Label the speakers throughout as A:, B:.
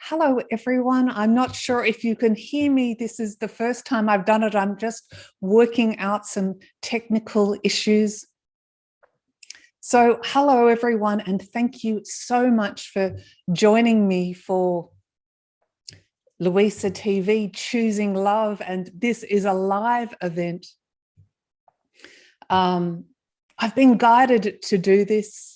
A: Hello, everyone. I'm not sure if you can hear me. This is the first time I've done it. I'm just working out some technical issues. So hello, everyone, and thank you so much for joining me for Luisa TV, Choosing Love, and this is a live event. I've been guided to do this,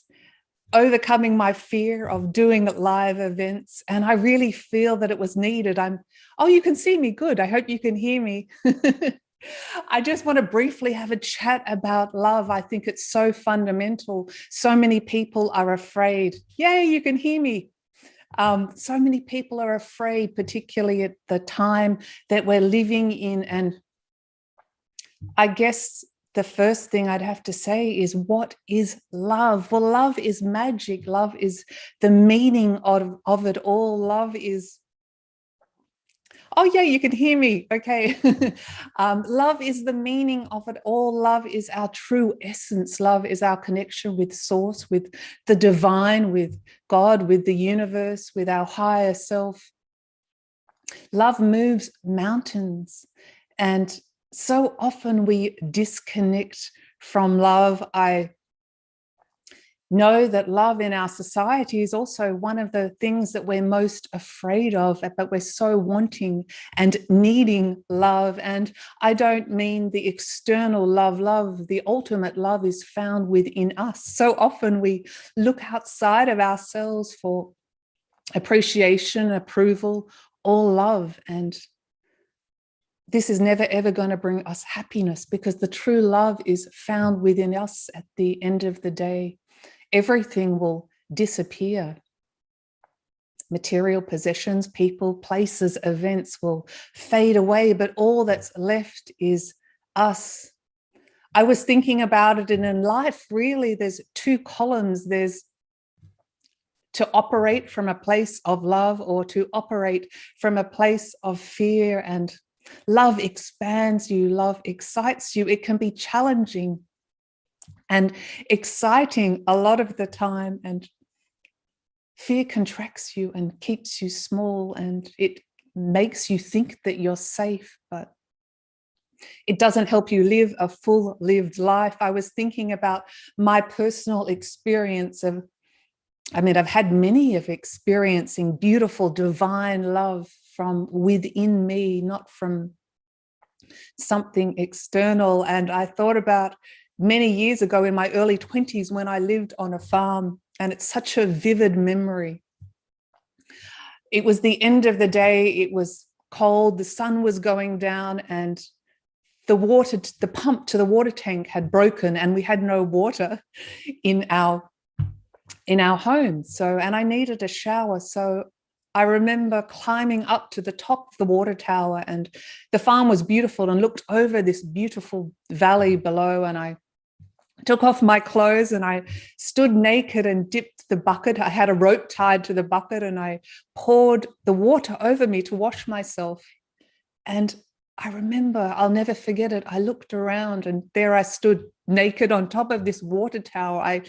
A: overcoming my fear of doing live events. And I really feel that it was needed. Oh, you can see me. Good. I hope you can hear me. I just want to briefly have a chat about love. I think it's so fundamental. So many people are afraid. Yay, you can hear me. So many people are afraid, particularly at the time that we're living in. And I guess the first thing I'd have to say is, what is love? Well, love is magic. Love is the meaning of it all. Love is, oh yeah, you can hear me. Okay. Love is the meaning of it all. Love is our true essence. Love is our connection with source, with the divine, with God, with the universe, with our higher self. Love moves mountains, and so often we disconnect from love. I know that love in our society is also one of the things that we're most afraid of, but we're so wanting and needing love. And I don't mean the external love. Love, the ultimate love, is found within us. So often we look outside of ourselves for appreciation, approval, or love. And this is never, ever going to bring us happiness, because the true love is found within us. At the end of the day, everything will disappear. Material possessions, people, places, events will fade away, but all that's left is us. I was thinking about it, and in life, really, there's two columns. There's to operate from a place of love, or to operate from a place of fear. And love expands you, love excites you. It can be challenging and exciting a lot of the time, and fear contracts you and keeps you small, and it makes you think that you're safe, but it doesn't help you live a full lived life. I was thinking about my personal experience of, I've had many of experiencing beautiful divine love from within me, not from something external. And I thought about many years ago in my early 20s when I lived on a farm, and it's such a vivid memory. It was the end of the day, it was cold, the sun was going down, and the pump to the water tank had broken, and we had no water in our home. And I needed a shower. So I remember climbing up to the top of the water tower, and the farm was beautiful, and looked over this beautiful valley below. And I took off my clothes and I stood naked and dipped the bucket. I had a rope tied to the bucket, and I poured the water over me to wash myself. And I remember, I'll never forget it, I looked around, and there I stood naked on top of this water tower.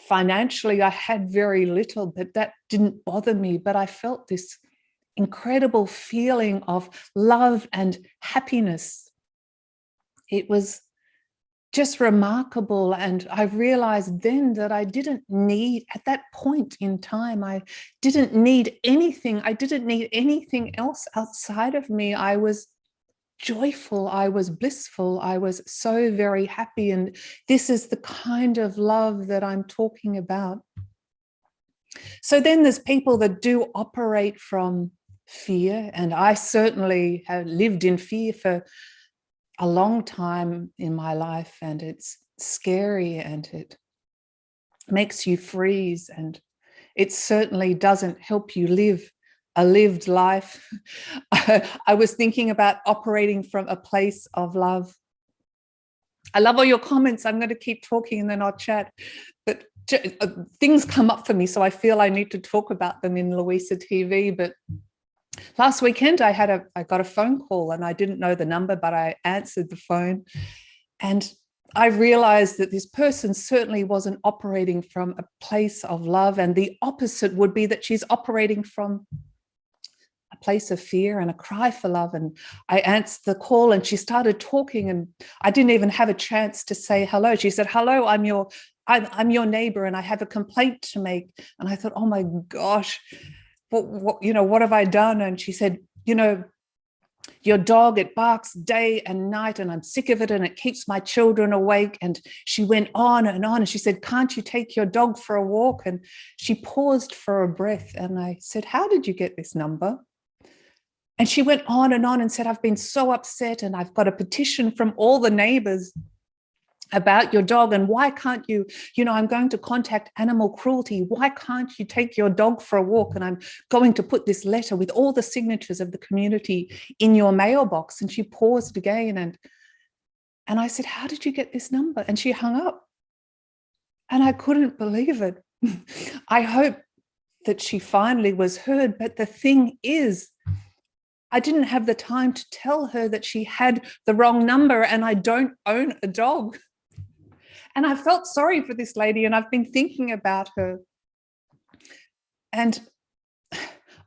A: Financially, I had very little, but that didn't bother me. But I felt this incredible feeling of love and happiness. It was just remarkable. And I realized then that I didn't need, at that point in time, I didn't need anything. I didn't need anything else outside of me. I was joyful, I was blissful, I was so very happy. And this is the kind of love that I'm talking about. So then there's people that do operate from fear, and I certainly have lived in fear for a long time in my life, and it's scary, and it makes you freeze, and it certainly doesn't help you live a lived life. I was thinking about operating from a place of love. I love all your comments. I'm going to keep talking and then I'll chat. But things come up for me, so I feel I need to talk about them in Luisa TV. But last weekend I got a phone call, and I didn't know the number, but I answered the phone, and I realized that this person certainly wasn't operating from a place of love, and the opposite would be that she's operating from place of fear and a cry for love. And I answered the call and she started talking and I didn't even have a chance to say hello. She said, hello, I'm your neighbor and I have a complaint to make. And I thought, oh my gosh, what have I done? And she said, your dog, it barks day and night and I'm sick of it and it keeps my children awake. And she went on and on and she said, can't you take your dog for a walk? And she paused for a breath and I said, how did you get this number? And she went on and said, I've been so upset and I've got a petition from all the neighbors about your dog, and why can't you, I'm going to contact animal cruelty. Why can't you take your dog for a walk? And I'm going to put this letter with all the signatures of the community in your mailbox. And she paused again and I said, how did you get this number? And she hung up. And I couldn't believe it. I hope that she finally was heard. But the thing is, I didn't have the time to tell her that she had the wrong number and I don't own a dog. And I felt sorry for this lady and I've been thinking about her. And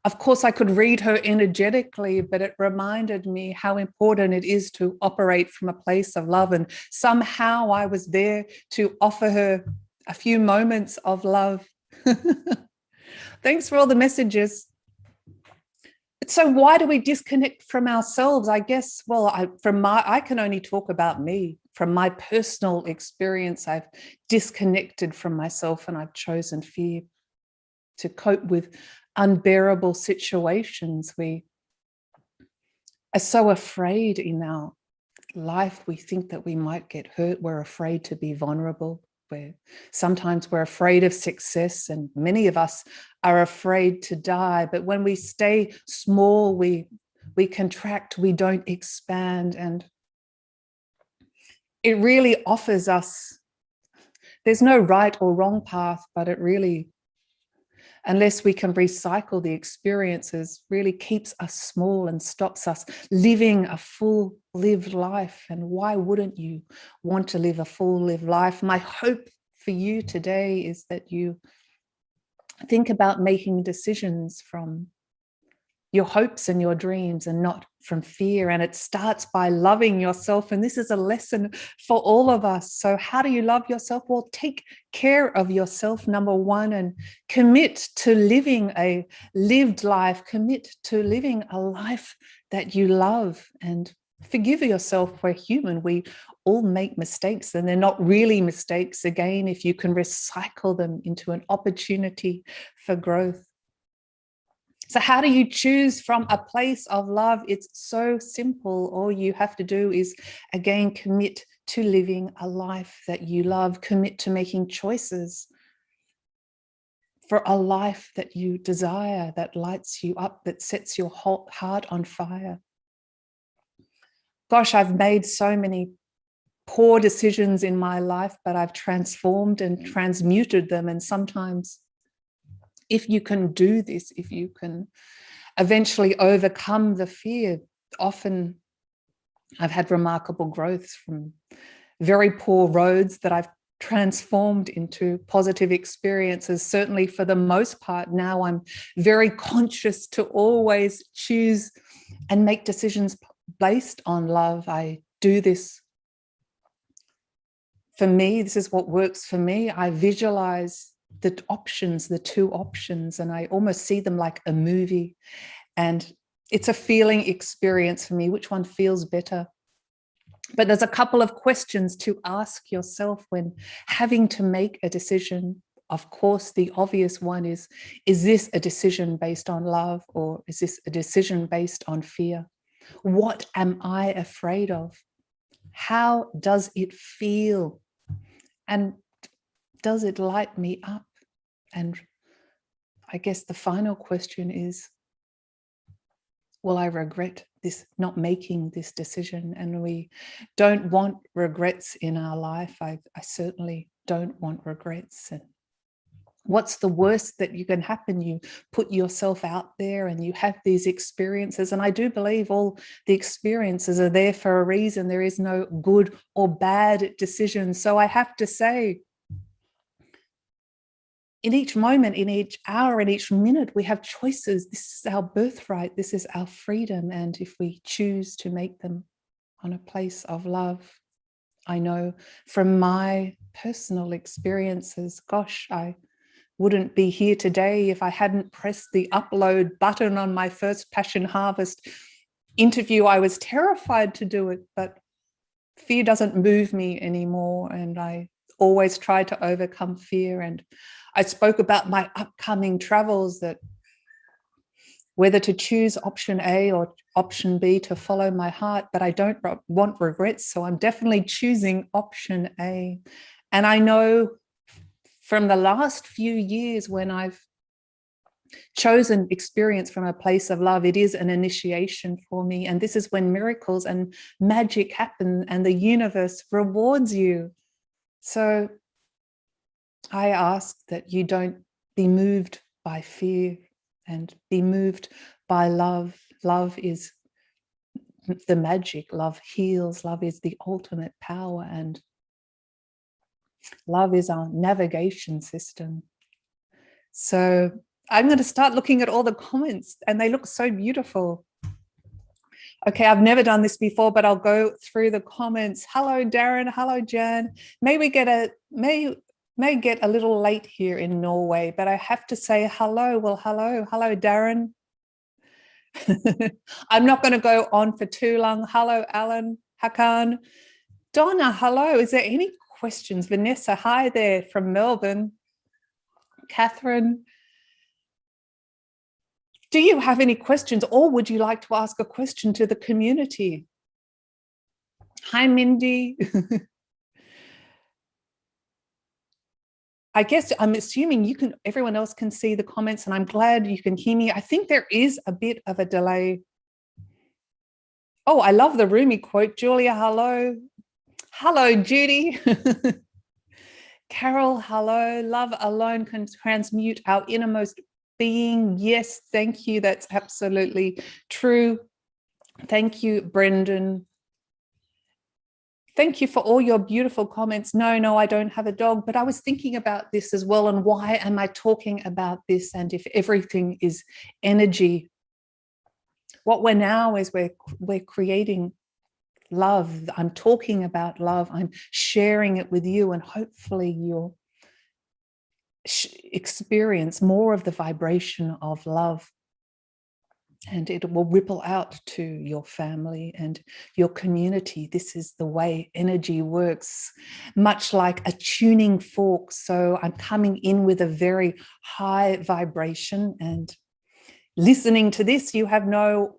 A: of course, I could read her energetically, but it reminded me how important it is to operate from a place of love. And somehow I was there to offer her a few moments of love. Thanks for all the messages. So why do we disconnect from ourselves? I guess, well, I can only talk about me. From my personal experience, I've disconnected from myself and I've chosen fear to cope with unbearable situations. We are so afraid in our life. We think that we might get hurt. We're afraid to be vulnerable. Sometimes we're afraid of success, and many of us are afraid to die. But when we stay small, we contract, we don't expand. And it really offers us, there's no right or wrong path, but it really, unless we can recycle the experiences, really keeps us small and stops us living a full lived life. And why wouldn't you want to live a full lived life? My hope for you today is that you think about making decisions from your hopes and your dreams and not from fear. And it starts by loving yourself. And this is a lesson for all of us. So how do you love yourself? Well, take care of yourself, number one, and commit to living a lived life. Commit to living a life that you love, and forgive yourself. We're human. We all make mistakes, and they're not really mistakes. Again, if you can recycle them into an opportunity for growth. So how do you choose from a place of love? It's so simple. All you have to do is, again, commit to living a life that you love. Commit to making choices for a life that you desire, that lights you up, that sets your whole heart on fire. Gosh, I've made so many poor decisions in my life, but I've transformed and transmuted them. And sometimes, if you can do this, if you can eventually overcome the fear, often I've had remarkable growth from very poor roads that I've transformed into positive experiences. Certainly for the most part, now I'm very conscious to always choose and make decisions based on love. I do this for me. This is what works for me. I visualize the options, the two options, and I almost see them like a movie. And it's a feeling experience for me. Which one feels better? But there's a couple of questions to ask yourself when having to make a decision. Of course, the obvious one is this a decision based on love, or is this a decision based on fear? What am I afraid of? How does it feel? And does it light me up? And I guess the final question is, will I regret this, not making this decision? And we don't want regrets in our life. I certainly don't want regrets. And what's the worst that you can happen? You put yourself out there and you have these experiences. And I do believe all the experiences are there for a reason. There is no good or bad decision. So I have to say, in each moment, in each hour, in each minute, we have choices. This is our birthright. This is our freedom. And if we choose to make them on a place of love, I know from my personal experiences, gosh, I wouldn't be here today if I hadn't pressed the upload button on my first Passion Harvest interview. I was terrified to do it, but fear doesn't move me anymore. And I always try to overcome fear. And I spoke about my upcoming travels, that whether to choose option A or option B to follow my heart, but I don't want regrets. So I'm definitely choosing option A. And I know from the last few years when I've chosen experience from a place of love, it is an initiation for me. And this is when miracles and magic happen and the universe rewards you. So I ask that you don't be moved by fear and be moved by love. Love is the magic. Love heals. Love is the ultimate power. And love is our navigation system. So I'm going to start looking at all the comments, and they look so beautiful. Okay, I've never done this before, but I'll go through the comments. Hello, Darren. Hello, Jan. May get a little late here in Norway, but I have to say hello. Well, hello, Darren. I'm not going to go on for too long. Hello, Alan, Hakan. Donna, hello. Is there any questions? Vanessa, hi there from Melbourne. Catherine, do you have any questions, or would you like to ask a question to the community? Hi, Mindy. I guess I'm assuming everyone else can see the comments, and I'm glad you can hear me. I think there is a bit of a delay. Oh, I love the Rumi quote. Julia, hello. Hello, Judy. Carol, hello. Love alone can transmute our innermost being. Yes, thank you. That's absolutely true. Thank you, Brendan. Thank you for all your beautiful comments. No, I don't have a dog, but I was thinking about this as well. And why am I talking about this? And if everything is energy, what we're now is we're creating love. I'm talking about love. I'm sharing it with you, and hopefully you'll experience more of the vibration of love, and it will ripple out to your family and your community. This is the way energy works, much like a tuning fork. So I'm coming in with a very high vibration, and listening to this, you have no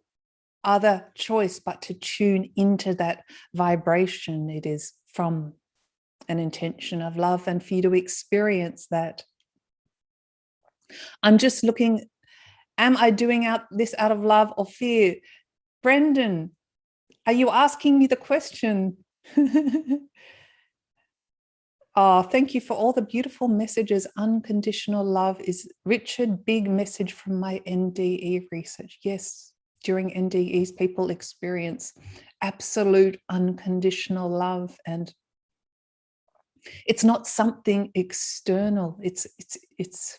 A: other choice but to tune into that vibration. It is from an intention of love, and for you to experience that. I'm just looking, am I doing this out of love or fear? Brendan, are you asking me the question? Oh, thank you for all the beautiful messages. Unconditional love is Richard, big message from my NDE research. Yes, during NDEs, people experience absolute unconditional love, and it's not something external. It's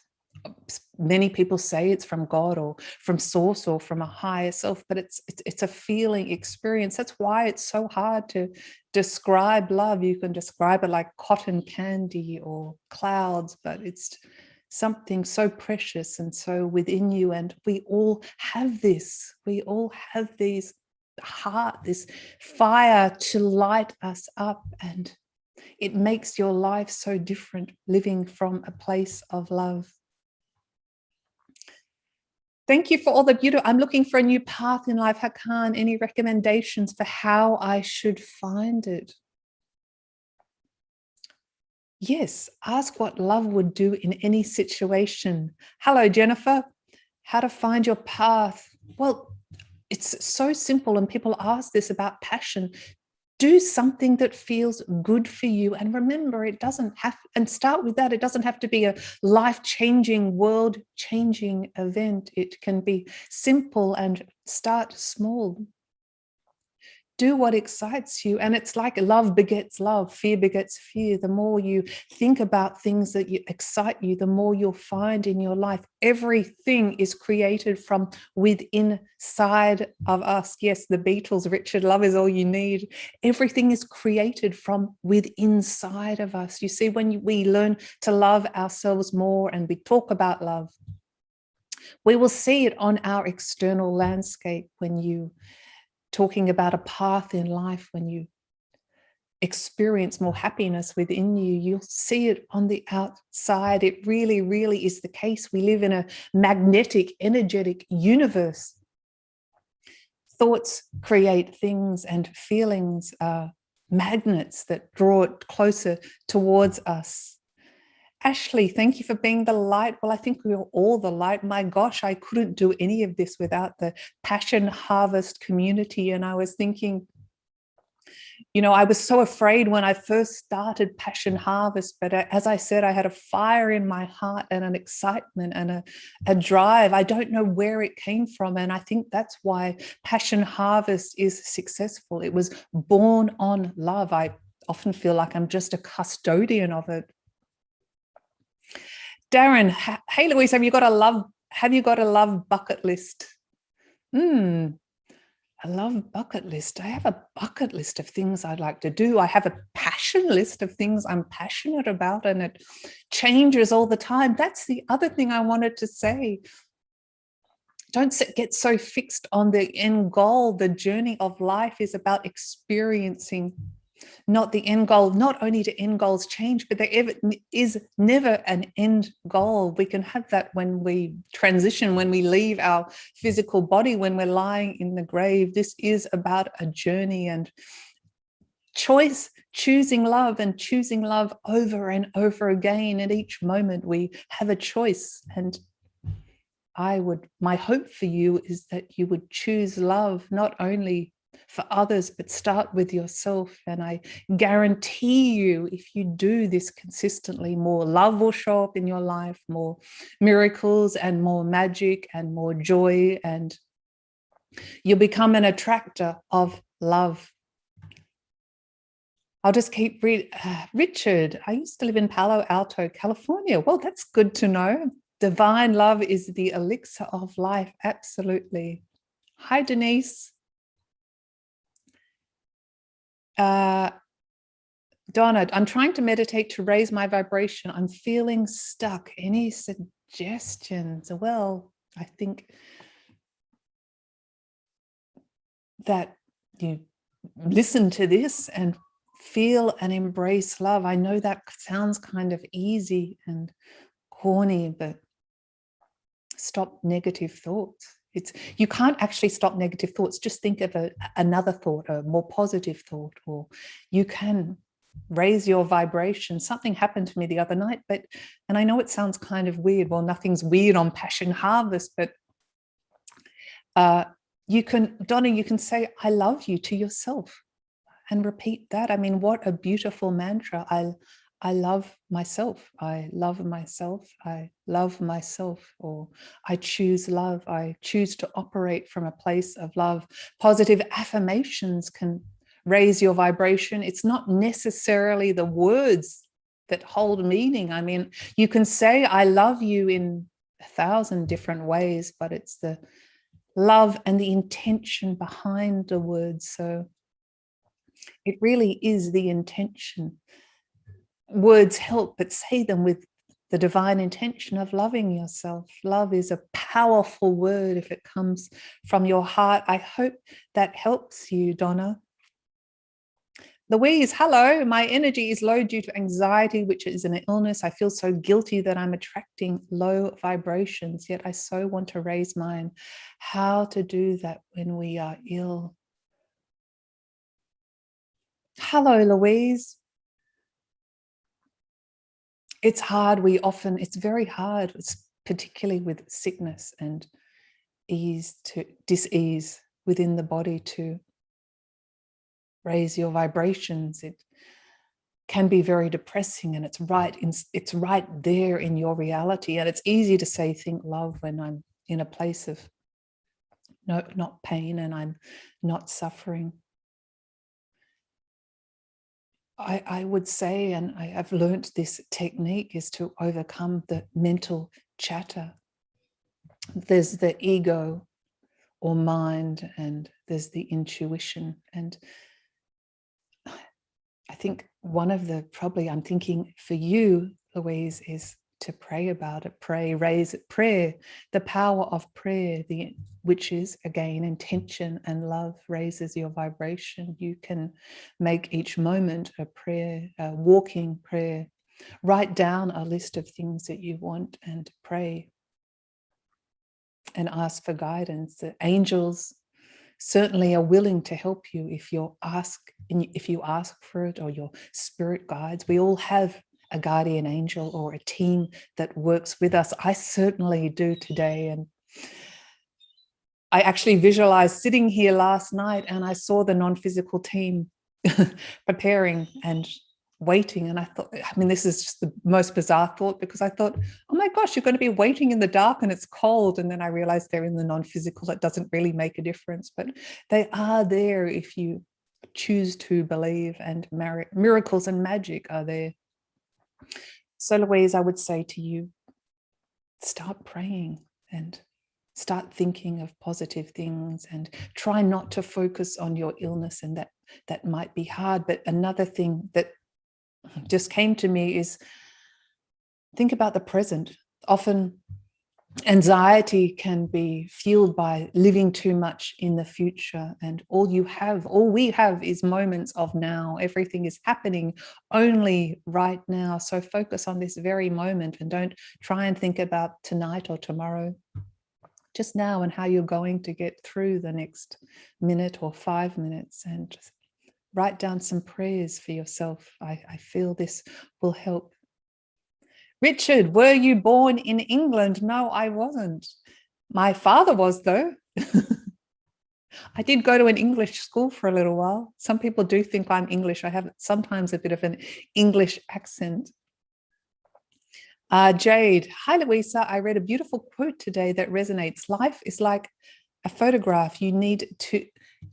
A: many people say it's from God or from source or from a higher self, but it's a feeling experience. That's why it's so hard to describe love. You can describe it like cotton candy or clouds, but it's something so precious and so within you. And we all have this. We all have this fire to light us up, and it makes your life so different living from a place of love. Thank you for all the beauty. I'm looking for a new path in life. Hakan, any recommendations for how I should find it? Yes, ask what love would do in any situation. Hello, Jennifer. How to find your path? Well, it's so simple, and people ask this about passion. Do something that feels good for you. And remember, it doesn't have, and start with that. It doesn't have to be a life-changing, world-changing event. It can be simple, and start small. do what excites you. And it's like love begets love, fear begets fear. The more you think about things that excite you, the more you'll find in your life. Everything is created from within inside of us. Yes, the Beatles, Richard, love is all you need. Everything is created from within inside of us. You see, when we learn to love ourselves more and we talk about love, we will see it on our external landscape. When you talking about a path in life, when you experience more happiness within you, you'll see it on the outside. It really, really is the case. We live in a magnetic, energetic universe. Thoughts create things, and feelings are magnets that draw it closer towards us. Ashley, thank you for being the light. Well, I think we are all the light. My gosh, I couldn't do any of this without the Passion Harvest community. And I was thinking, you know, I was so afraid when I first started Passion Harvest, but as I said, I had a fire in my heart and an excitement and a drive. I don't know where it came from. And I think that's why Passion Harvest is successful. It was born on love. I often feel like I'm just a custodian of it. Darren, hey Louise, have you got a love bucket list? A love bucket list. I have a bucket list of things I'd like to do. I have a passion list of things I'm passionate about, and it changes all the time. That's the other thing I wanted to say. Don't get so fixed on the end goal. The journey of life is about experiencing, not the end goal. Not only do end goals change, but there is never an end goal. We can have that when we transition, when we leave our physical body, when we're lying in the grave. This is about a journey and choosing love and choosing love over and over again. At each moment we have a choice, and my hope for you is that you would choose love, not only for others, but start with yourself. And I guarantee you, if you do this consistently, more love will show up in your life, more miracles and more magic and more joy, and you'll become an attractor of love. I'll just keep reading. Richard, I used to live in Palo Alto, California. Well, that's good to know. Divine love is the elixir of life. Absolutely. Hi, Denise. Donna, I'm trying to meditate to raise my vibration. I'm feeling stuck. Any suggestions? Well, I think that you listen to this and feel and embrace love. I know that sounds kind of easy and corny, but stop negative thoughts. You can't actually stop negative thoughts. Just think of another thought, a more positive thought, or you can raise your vibration. Something happened to me the other night, and I know it sounds kind of weird. Well, nothing's weird on Passion Harvest, but Donna, you can say, I love you to yourself and repeat that. I mean, what a beautiful mantra. I love myself. I love myself. I love myself. Or I choose love. I choose to operate from a place of love. Positive affirmations can raise your vibration. It's not necessarily the words that hold meaning. I mean, you can say, I love you in 1,000 different ways, but it's the love and the intention behind the words. So it really is the intention. Words help, but say them with the divine intention of loving yourself. Love is a powerful word if it comes from your heart. I hope that helps you, Donna. Louise, hello. My energy is low due to anxiety, which is an illness. I feel so guilty that I'm attracting low vibrations, yet I so want to raise mine. How to do that when we are ill? Hello, Louise. It's hard. It's very hard, particularly with sickness and dis-ease within the body, to raise your vibrations. It can be very depressing, and it's right there in your reality. And it's easy to say, think love, when I'm in a place of not pain and I'm not suffering. I would say, and I've learned this technique, is to overcome the mental chatter. There's the ego or mind, and there's the intuition. And I think one of the, probably I'm thinking for you, Louise, is to pray about it, raise it, prayer, the power of prayer, which is again intention and love raises your vibration. You can make each moment a prayer, a walking prayer. Write down a list of things that you want and pray and ask for guidance. The angels certainly are willing to help you if you ask for it, or your spirit guides. We all have a guardian angel or a team that works with us. I certainly do today. And I actually visualized sitting here last night and I saw the non-physical team preparing and waiting. And I thought, I mean, this is just the most bizarre thought, because I thought, oh my gosh, you're going to be waiting in the dark and it's cold. And then I realized they're in the non-physical. It doesn't really make a difference, but they are there if you choose to believe, and miracles and magic are there. So Louise, I would say to you, start praying and start thinking of positive things, and try not to focus on your illness, and that might be hard. But another thing that just came to me is think about the present. Often anxiety can be fueled by living too much in the future, and all we have is moments of now. Everything is happening only right now. So focus on this very moment and don't try and think about tonight or tomorrow. Just now, and how you're going to get through the next minute or 5 minutes, and just write down some prayers for yourself. I feel this will help. Richard, were you born in England? No, I wasn't. My father was, though. I did go to an English school for a little while. Some people do think I'm English. I have sometimes a bit of an English accent. Jade, hi Luisa, I read a beautiful quote today that resonates. Life is like a photograph. You need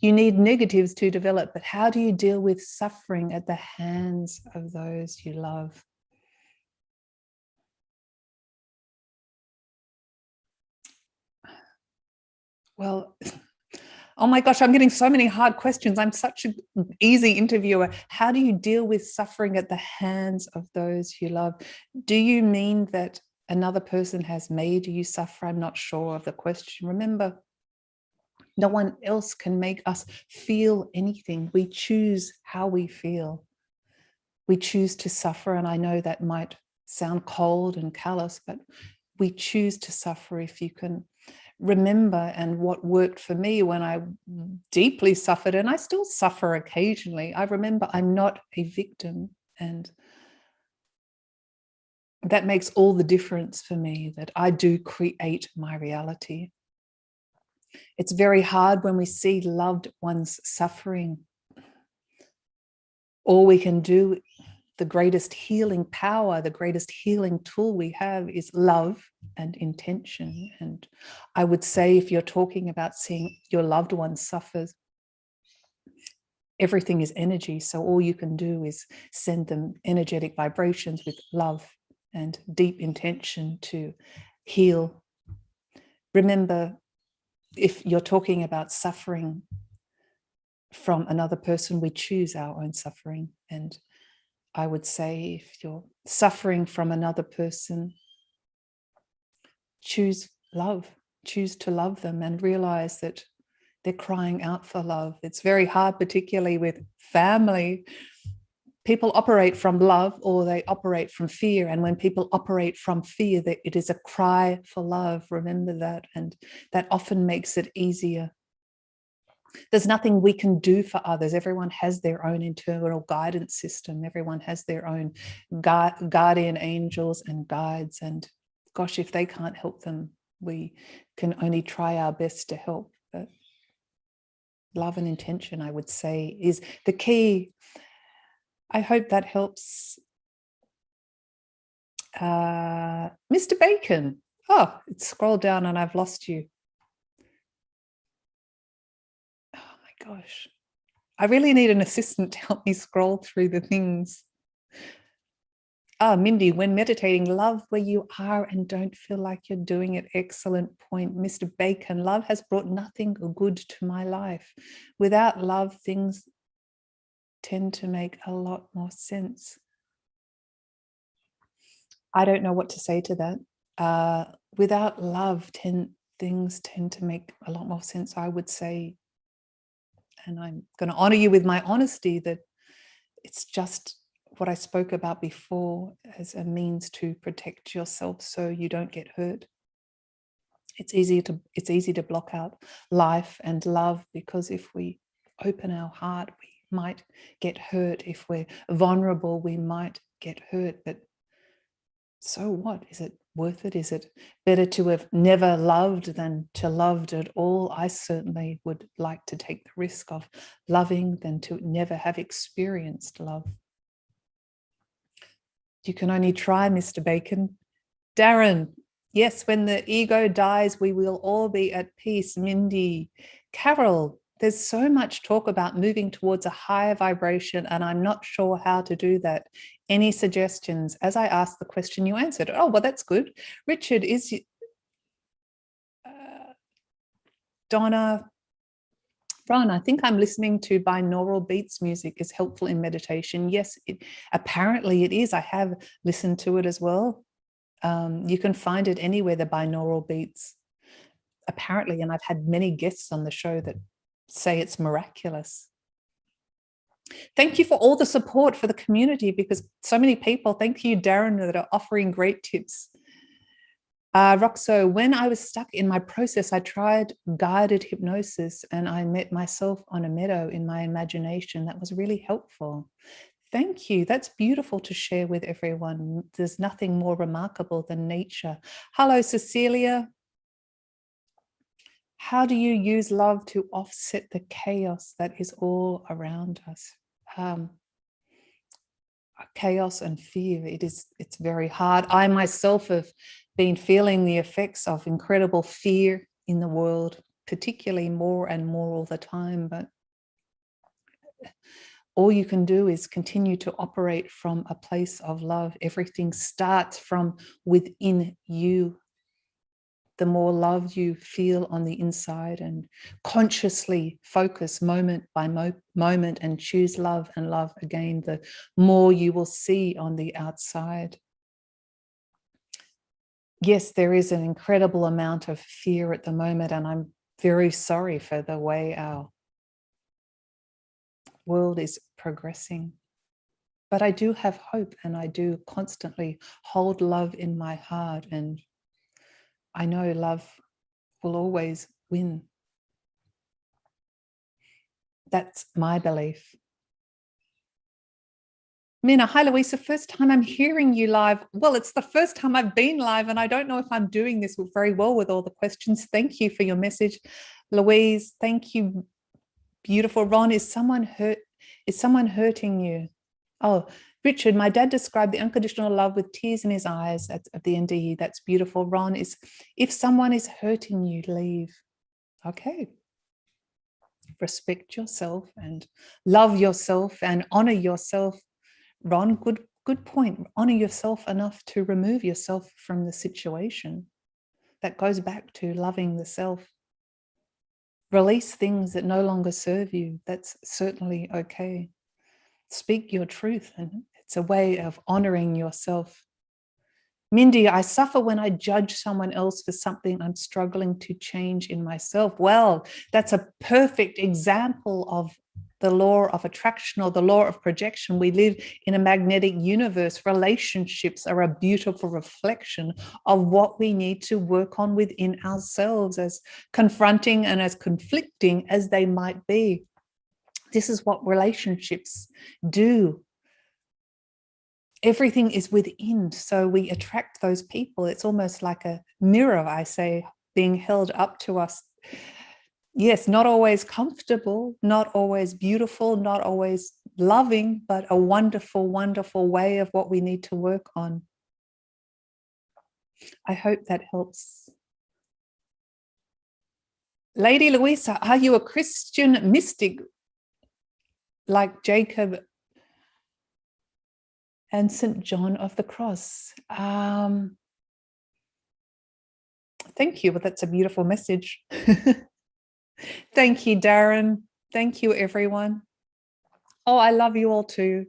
A: negatives to develop, but how do you deal with suffering at the hands of those you love? Well, oh my gosh, I'm getting so many hard questions. I'm such an easy interviewer. How do you deal with suffering at the hands of those you love? Do you mean that another person has made you suffer? I'm not sure of the question. Remember, no one else can make us feel anything. We choose how we feel. We choose to suffer, and I know that might sound cold and callous, but we choose to suffer. If you can remember, and what worked for me when I deeply suffered, and I still suffer occasionally, I remember I'm not a victim, and that makes all the difference for me, that I do create my reality. It's very hard when we see loved ones suffering. All we can do, the greatest healing power, the greatest healing tool we have is love and intention. And I would say, if you're talking about seeing your loved one suffers, everything is energy. So all you can do is send them energetic vibrations with love and deep intention to heal. Remember, if you're talking about suffering from another person, we choose our own suffering. And I would say, if you're suffering from another person, choose love, choose to love them, and realize that they're crying out for love. It's very hard, particularly with family. People operate from love, or they operate from fear. And when people operate from fear, it is a cry for love. Remember that. And that often makes it easier. There's nothing we can do for others. Everyone has their own internal guidance system. Everyone has their own guardian angels and guides. And gosh, if they can't help them, we can only try our best to help. But love and intention, I would say, is the key. I hope that helps. Mr. Bacon. Oh, it's scrolled down and I've lost you. Oh my gosh. I really need an assistant to help me scroll through the things. Mindy, when meditating, love where you are and don't feel like you're doing it. Excellent point. Mr. Bacon, love has brought nothing good to my life. Without love, things tend to make a lot more sense. I don't know what to say to that. Without love, things tend to make a lot more sense, I would say. And I'm going to honor you with my honesty that it's just what I spoke about before as a means to protect yourself so you don't get hurt. It's easy to block out life and love, because if we open our heart, we might get hurt. If we're vulnerable, we might get hurt. But so what? Is it worth it? Is it better to have never loved than to loved at all? I certainly would like to take the risk of loving than to never have experienced love. You can only try, Mr. Bacon. Darren, yes, when the ego dies, we will all be at peace. Mindy, Carol, there's so much talk about moving towards a higher vibration, and I'm not sure how to do that. Any suggestions? As I asked the question, you answered. Oh, well, that's good. Richard, Donna, Ron, I think I'm listening to binaural beats music is helpful in meditation. Yes, apparently it is. I have listened to it as well. You can find it anywhere, the binaural beats, apparently, and I've had many guests on the show that say it's miraculous. Thank you for all the support for the community, because so many people, thank you, Darren, that are offering great tips. Roxo, when I was stuck in my process, I tried guided hypnosis and I met myself on a meadow in my imagination. That was really helpful. Thank you. That's beautiful to share with everyone. There's nothing more remarkable than nature. Hello, Cecilia. How do you use love to offset the chaos that is all around us? Chaos and fear, it's very hard. I myself have been feeling the effects of incredible fear in the world, particularly more and more all the time. But all you can do is continue to operate from a place of love. Everything starts from within you. The more love you feel on the inside, and consciously focus moment by moment and choose love and love again, the more you will see on the outside. Yes, there is an incredible amount of fear at the moment, and I'm very sorry for the way our world is progressing. But I do have hope, and I do constantly hold love in my heart, and I know love will always win. That's my belief. Mina, hi Luisa, first time I'm hearing you live. Well, it's the first time I've been live, and I don't know if I'm doing this very well with all the questions. Thank you for your message. Louise, thank you. Beautiful. Ron, is someone hurting you? Oh, Richard, my dad described the unconditional love with tears in his eyes at the NDE. That's beautiful. Ron, if someone is hurting you, leave. Okay. Respect yourself and love yourself and honor yourself. Ron, good point. Honor yourself enough to remove yourself from the situation. That goes back to loving the self. Release things that no longer serve you. That's certainly okay. Speak your truth, and it's a way of honoring yourself. Mindy, I suffer when I judge someone else for something I'm struggling to change in myself. Well, that's a perfect example of the law of attraction, or the law of projection. We live in a magnetic universe. Relationships are a beautiful reflection of what we need to work on within ourselves, as confronting and as conflicting as they might be. This is what relationships do. Everything is within, so we attract those people. It's almost like a mirror, I say, being held up to us. Yes, not always comfortable, not always beautiful, not always loving, but a wonderful, wonderful way of what we need to work on. I hope that helps. Lady Luisa, are you a Christian mystic? like Jacob and St. John of the Cross. Thank you. Well, that's a beautiful message. Thank you, Darren. Thank you, everyone. Oh, I love you all too.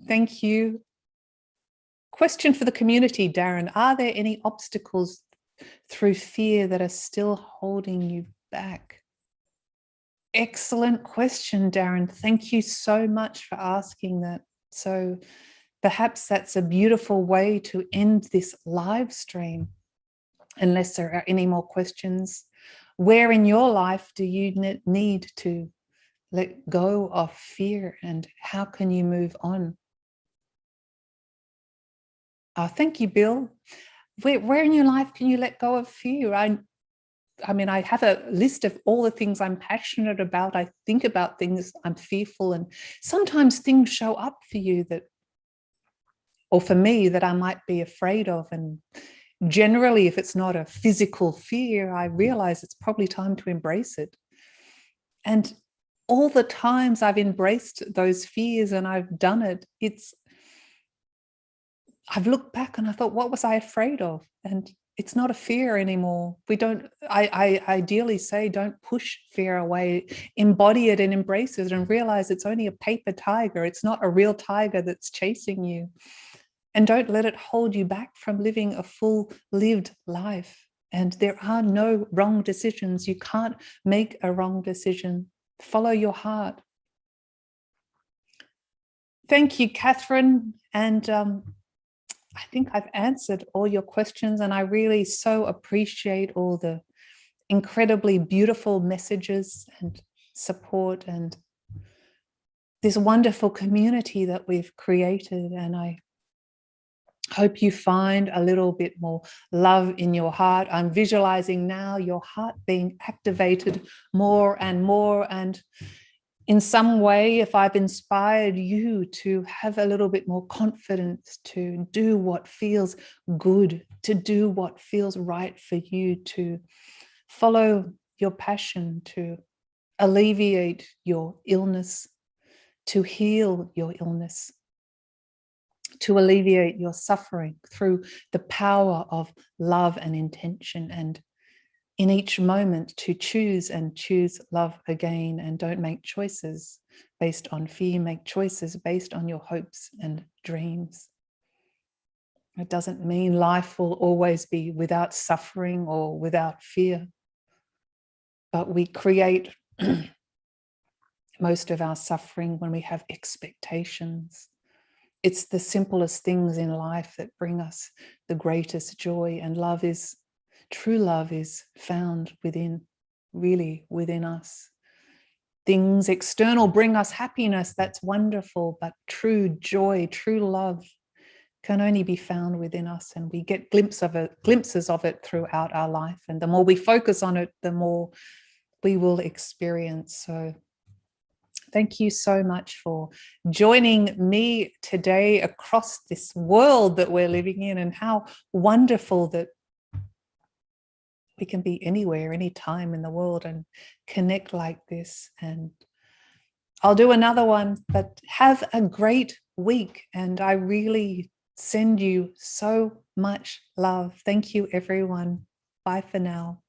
A: Thank you. Question for the community, Darren. Are there any obstacles through fear that are still holding you back? Excellent question, Darren. Thank you so much for asking that. So perhaps that's a beautiful way to end this live stream, unless there are any more questions. Where in your life do you need to let go of fear, and how can you move on? Thank you, Bill. Where in your life can you let go of fear? I mean, I have a list of all the things I'm passionate about. I think about things I'm fearful, and sometimes things show up for you that, or for me, that I might be afraid of. And generally, if it's not a physical fear, I realize it's probably time to embrace it. And all the times I've embraced those fears and I've done it, I've looked back and I thought, what was I afraid of? And it's not a fear anymore. I ideally say, don't push fear away, embody it and embrace it, and realize it's only a paper tiger. It's not a real tiger that's chasing you. And don't let it hold you back from living a full lived life. And there are no wrong decisions. You can't make a wrong decision. Follow your heart. Thank you, Catherine. And I think I've answered all your questions, and I really so appreciate all the incredibly beautiful messages and support and this wonderful community that we've created. And I hope you find a little bit more love in your heart. I'm visualizing now your heart being activated more and more. And in some way, if I've inspired you to have a little bit more confidence, to do what feels good, to do what feels right for you, to follow your passion, to alleviate your illness, to heal your illness, to alleviate your suffering through the power of love and intention, and in each moment to choose and choose love again, and don't make choices based on fear, make choices based on your hopes and dreams. It doesn't mean life will always be without suffering or without fear, but we create most of our suffering when we have expectations. It's the simplest things in life that bring us the greatest joy, and true love is found within, really within us. Things external bring us happiness, that's wonderful, but true joy, true love can only be found within us, and we get glimpses of it throughout our life. And the more we focus on it, the more we will experience. So thank you so much for joining me today across this world that we're living in, and how wonderful that we can be anywhere, anytime in the world and connect like this. And I'll do another one, but have a great week. And I really send you so much love. Thank you, everyone. Bye for now.